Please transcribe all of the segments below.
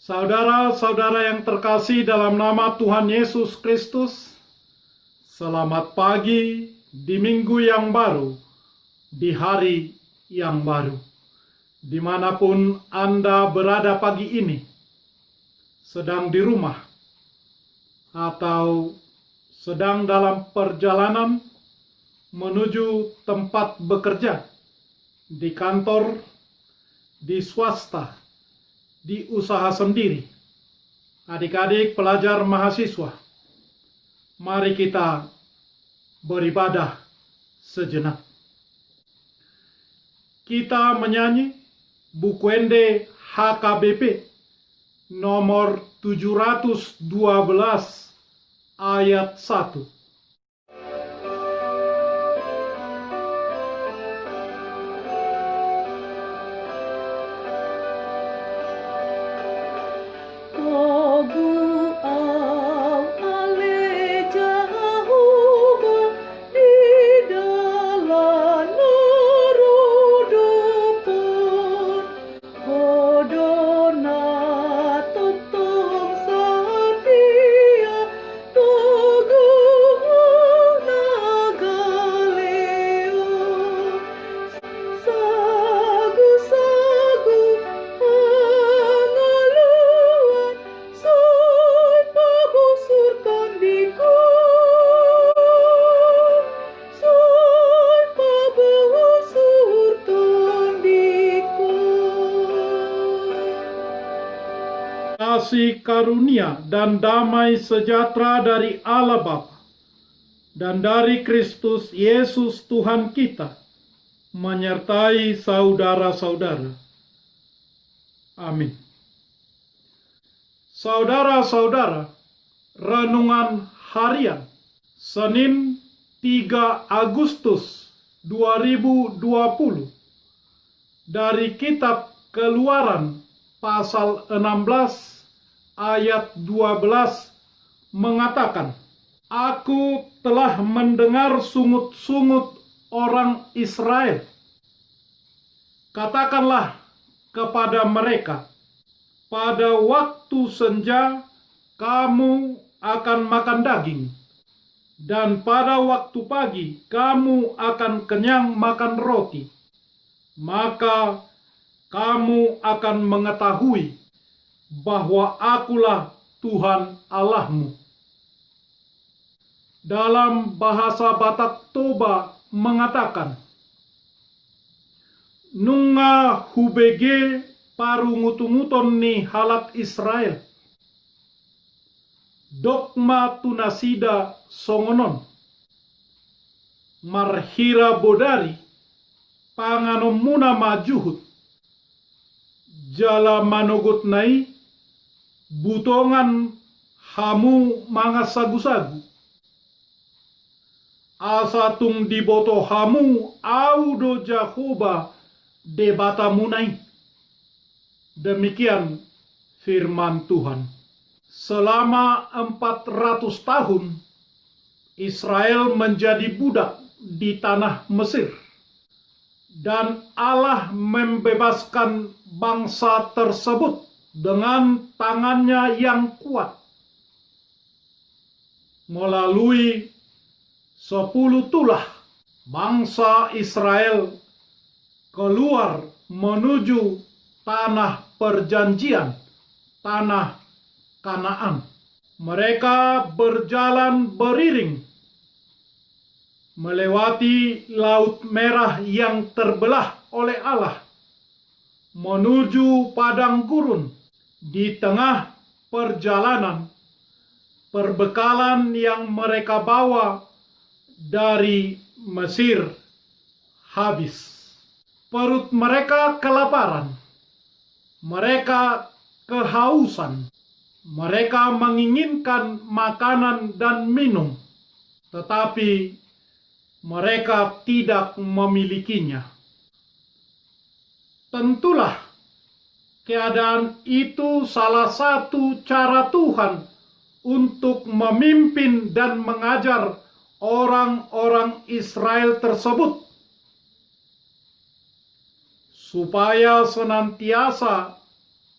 Saudara-saudara yang terkasih dalam nama Tuhan Yesus Kristus, selamat pagi di minggu yang baru, di hari yang baru. Dimanapun Anda berada pagi ini, sedang di rumah, atau sedang dalam perjalanan menuju tempat bekerja, di kantor, di swasta, di usaha sendiri. Adik-adik pelajar mahasiswa, mari kita beribadah sejenak. Kita menyanyi Bukwende HKBP nomor 712 ayat 1. Kasih karunia dan damai sejahtera dari Allah Bapa dan dari Kristus Yesus Tuhan kita menyertai saudara-saudara. Amin. Saudara-saudara, renungan harian Senin 3 Agustus 2020 dari kitab Keluaran pasal 16 ayat 12 mengatakan, "Aku telah mendengar sungut-sungut orang Israel. Katakanlah kepada mereka, pada waktu senja kamu akan makan daging, dan pada waktu pagi kamu akan kenyang makan roti. Maka kamu akan mengetahui bahwa Akulah Tuhan Allahmu." Dalam bahasa Batak Toba mengatakan, "Nunga hubege paru ngutung-nguton ni halat Israel. Dokma tunasida songonon. Marhira bodari panganom muna majuhut. Jala manogot nai butongan hamu manga sagu-sagu. Asatung diboto hamu audo Jahoba debata munai." Demikian firman Tuhan. Selama 400 tahun Israel menjadi budak di tanah Mesir, dan Allah membebaskan bangsa tersebut dengan tangannya yang kuat melalui 10 tulah. Bangsa Israel keluar menuju tanah perjanjian, tanah Kanaan. Mereka berjalan beriring melewati Laut Merah yang terbelah oleh Allah menuju padang gurun. Di tengah perjalanan, perbekalan yang mereka bawa dari Mesir habis. Perut mereka kelaparan, mereka kehausan, mereka menginginkan makanan dan minum, tetapi mereka tidak memilikinya. Tentulah keadaan itu salah satu cara Tuhan untuk memimpin dan mengajar orang-orang Israel tersebut supaya senantiasa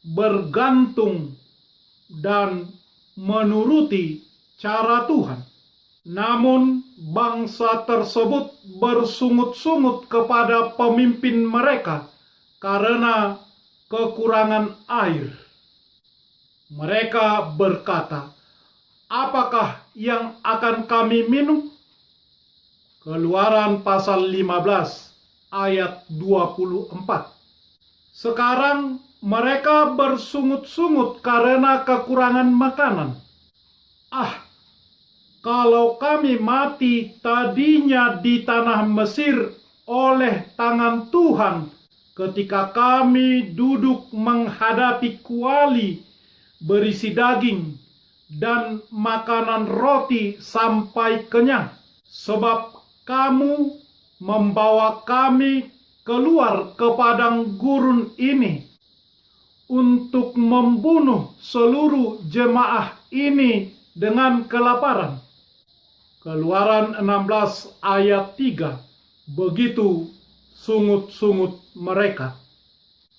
bergantung dan menuruti cara Tuhan. Namun bangsa tersebut bersungut-sungut kepada pemimpin mereka karena kekurangan air. Mereka berkata, "Apakah yang akan kami minum?" Keluaran pasal 15 ayat 24. Sekarang mereka bersungut-sungut karena kekurangan makanan. Kalau kami mati tadinya di tanah Mesir oleh tangan Tuhan ketika kami duduk menghadapi kuali berisi daging dan makanan roti sampai kenyang, sebab kamu membawa kami keluar ke padang gurun ini untuk membunuh seluruh jemaah ini dengan kelaparan. Keluaran 16 ayat 3. Begitu sungut-sungut mereka.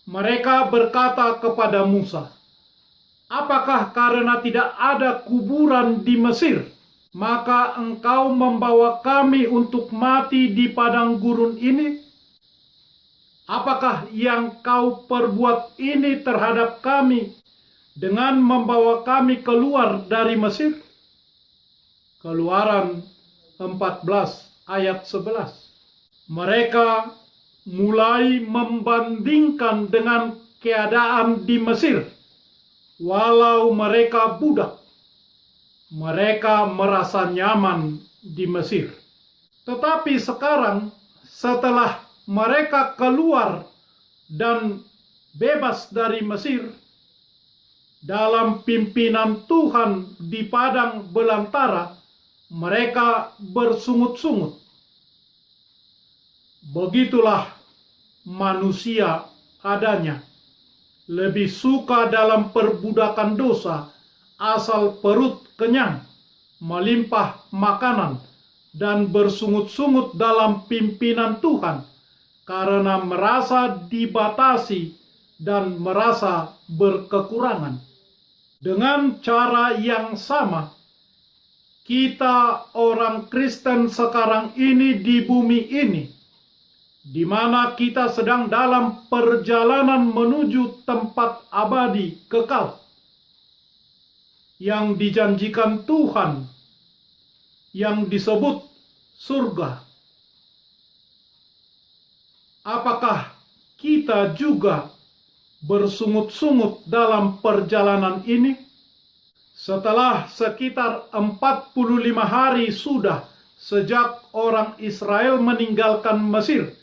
Mereka berkata kepada Musa, "Apakah karena tidak ada kuburan di Mesir, maka engkau membawa kami untuk mati di padang gurun ini? Apakah yang kau perbuat ini terhadap kami dengan membawa kami keluar dari Mesir?" Keluaran 14 ayat 11. Mereka mulai membandingkan dengan keadaan di Mesir. Walau mereka budak, mereka merasa nyaman di Mesir. Tetapi sekarang setelah mereka keluar dan bebas dari Mesir, dalam pimpinan Tuhan di padang belantara, mereka bersungut-sungut. Begitulah manusia adanya, lebih suka dalam perbudakan dosa, asal perut kenyang, melimpah makanan, dan bersungut-sungut dalam pimpinan Tuhan, karena merasa dibatasi dan merasa berkekurangan. Dengan cara yang sama, kita orang Kristen sekarang ini di bumi ini, di mana kita sedang dalam perjalanan menuju tempat abadi kekal yang dijanjikan Tuhan, yang disebut surga. Apakah kita juga bersungut-sungut dalam perjalanan ini? Setelah sekitar 45 hari sudah sejak orang Israel meninggalkan Mesir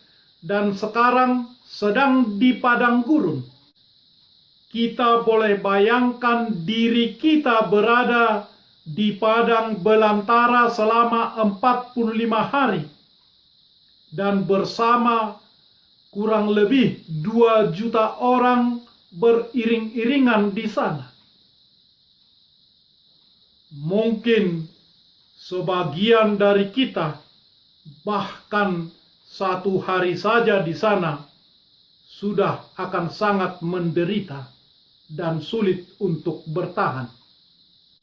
dan sekarang sedang di padang gurun, kita boleh bayangkan diri kita berada di padang belantara selama 45 hari dan bersama kurang lebih 2 juta orang beriring-iringan di sana. Mungkin sebagian dari kita bahkan 1 hari saja di sana sudah akan sangat menderita dan sulit untuk bertahan.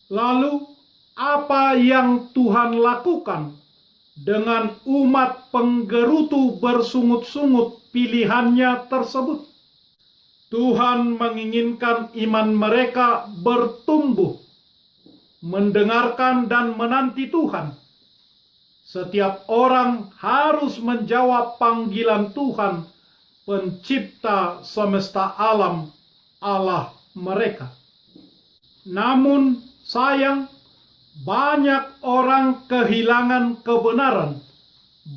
Lalu apa yang Tuhan lakukan dengan umat penggerutu bersungut-sungut pilihannya tersebut? Tuhan menginginkan iman mereka bertumbuh, mendengarkan dan menanti Tuhan. Setiap orang harus menjawab panggilan Tuhan, pencipta semesta alam, Allah mereka. Namun sayang, banyak orang kehilangan kebenaran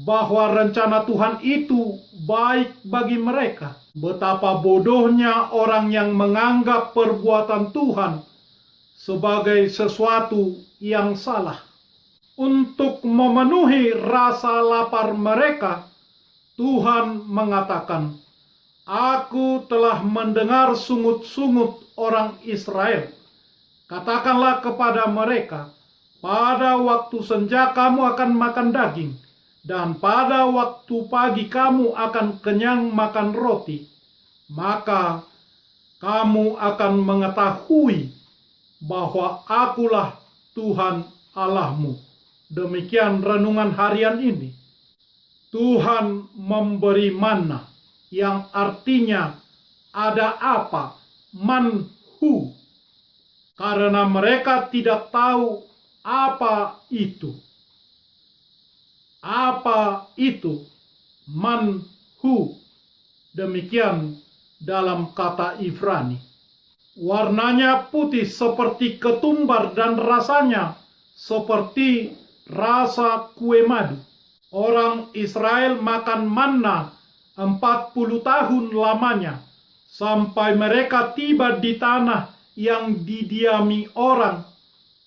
bahwa rencana Tuhan itu baik bagi mereka. Betapa bodohnya orang yang menganggap perbuatan Tuhan sebagai sesuatu yang salah. Untuk memenuhi rasa lapar mereka, Tuhan mengatakan, "Aku telah mendengar sungut-sungut orang Israel. Katakanlah kepada mereka, pada waktu senja kamu akan makan daging, dan pada waktu pagi kamu akan kenyang makan roti. Maka kamu akan mengetahui bahwa akulah Tuhan Allahmu. Demikian renungan harian ini. Tuhan memberi manna, yang artinya ada apa, manhu, karena mereka tidak tahu apa itu. Apa itu manhu? Demikian dalam kata Ibrani. Warnanya putih seperti ketumbar dan rasanya seperti rasa kue madu. Orang Israel makan manna 40 tahun lamanya sampai mereka tiba di tanah yang didiami orang.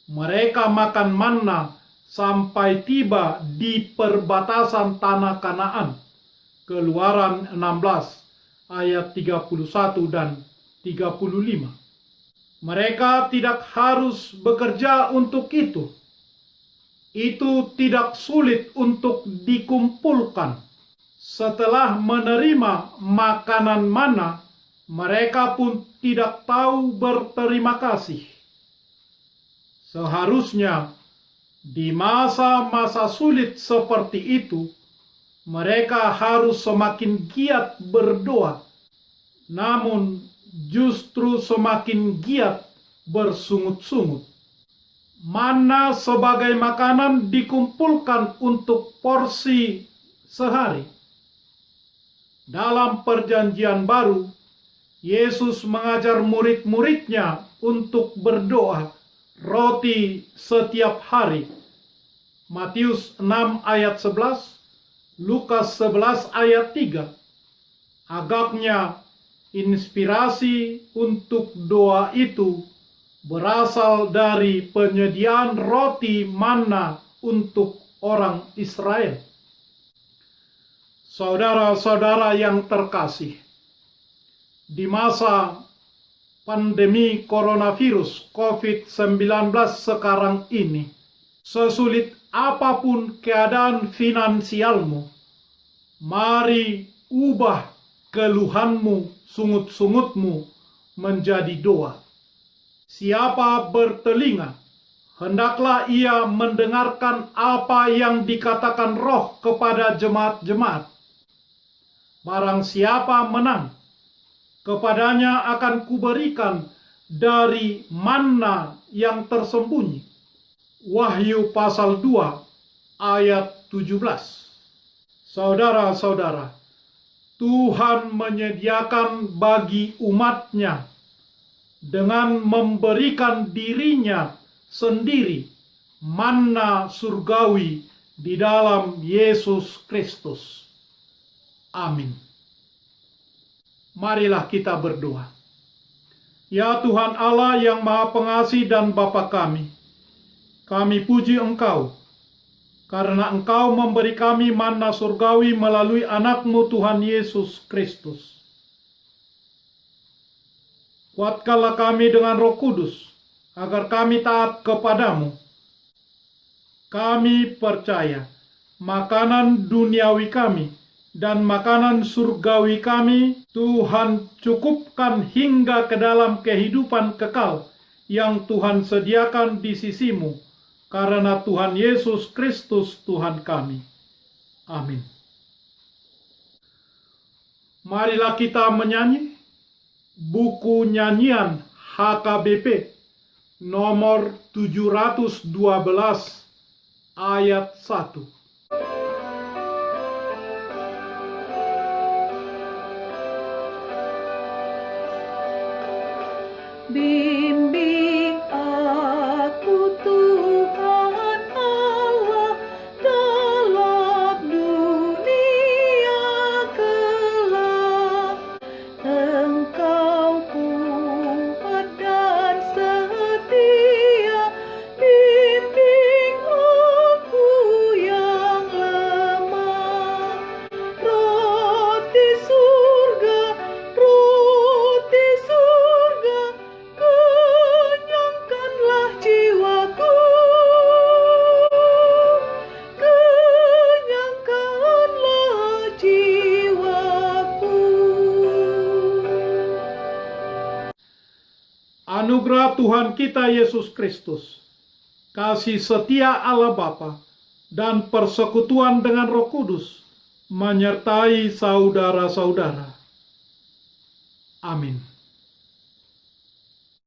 Mereka makan manna sampai tiba di perbatasan tanah Kanaan. Keluaran 16 ayat 31 dan 35. Mereka tidak harus bekerja untuk itu. Itu tidak sulit untuk dikumpulkan. Setelah menerima makanan mana, mereka pun tidak tahu berterima kasih. Seharusnya di masa-masa sulit seperti itu, mereka harus semakin giat berdoa, namun justru semakin giat bersungut-sungut. Manna sebagai makanan dikumpulkan untuk porsi sehari. Dalam Perjanjian Baru, Yesus mengajar murid-muridnya untuk berdoa roti setiap hari. Matius 6 ayat 11, Lukas 11 ayat 3. Agaknya inspirasi untuk doa itu berasal dari penyediaan roti manna untuk orang Israel. Saudara-saudara yang terkasih, di masa pandemi coronavirus COVID-19 sekarang ini, sesulit apapun keadaan finansialmu, mari ubah keluhanmu, sungut-sungutmu menjadi doa. Siapa bertelinga, hendaklah ia mendengarkan apa yang dikatakan Roh kepada jemaat-jemaat. Barang siapa menang, kepadanya akan kuberikan dari manna yang tersembunyi. Wahyu pasal 2 ayat 17. Saudara-saudara, Tuhan menyediakan bagi umatnya dengan memberikan dirinya sendiri manna surgawi di dalam Yesus Kristus. Amin. Marilah kita berdoa. Ya Tuhan Allah yang Maha Pengasih dan Bapa kami puji Engkau karena Engkau memberi kami manna surgawi melalui anak-Mu Tuhan Yesus Kristus. Kuatkanlah kami dengan Roh Kudus, agar kami taat kepadamu. Kami percaya makanan duniawi kami dan makanan surgawi kami Tuhan cukupkan hingga ke dalam kehidupan kekal yang Tuhan sediakan di sisi-Mu, karena Tuhan Yesus Kristus Tuhan kami. Amin. Marilah kita menyanyi buku nyanyian HKBP nomor 712 ayat 1. Bimbing aku Tuhan Allah dalam dunia gelap. Engkau kuat dan setia, bimbing aku yang lemah. Roti surga, anugerah Tuhan kita Yesus Kristus, kasih setia Allah Bapa, dan persekutuan dengan Roh Kudus menyertai saudara-saudara. Amin.